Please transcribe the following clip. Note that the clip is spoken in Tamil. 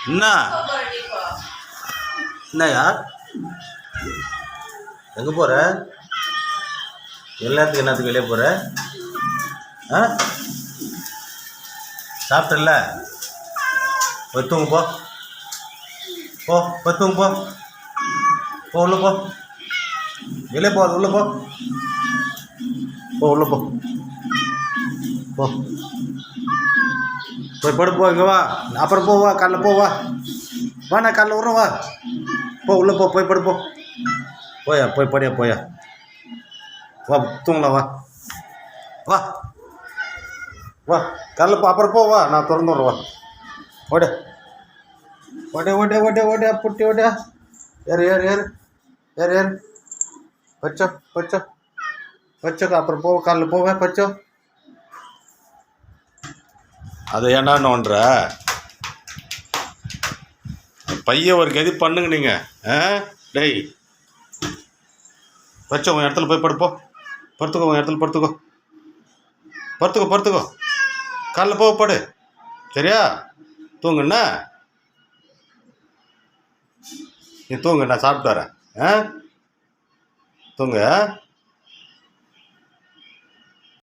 என்ன என்னயா எங்கே போகிற? எல்லாத்துக்கும் என்னத்துக்கு வெளியே போகிற? ஆ சாப்பிட்டல? போய் தூங்கு போ. போ போய் தூங்கு போ. போ உள்ள போ. வெளியே போ. உள்ளே போ. போ உள்ள போ. போ போய் படுப்போ. இங்கே வா. அப்புறம் போவா. காலைல போவா. வா, நான் காலைல விட்றேன். வா போ. உள்ளே போ. போய் படுப்போ. போயா. போய் படியா. போயா. வா தூங்கலாம். வா வா வா. காலைல போ. அப்புறம் போ. வா, நான் திறந்து விட்றேன். வா ஓட ஓட ஓட ஓட ஓட புட்டி ஓட. ஏறு ஏறு ஏறு ஏறு ஏறு. பச்சோ பச்சோ பச்சோக்கா. அப்புறம் போ. காலைல போவேன். பச்சோ. அதை ஏன்னா நோன்ற பையன் ஒரு கதி பண்ணுங்க நீங்கள். டேய் பச்சை உன் இடத்துல போய் படுப்போ. படுத்துக்கோ. உன் இடத்துல படுத்துக்கோ. படுத்துக்கோ படுத்துக்கோ. காலைல போக படு. சரியா? தூங்குண்ணா. நீ தூங்கு. நான் சாப்பிட்டு வரேன். தூங்கு.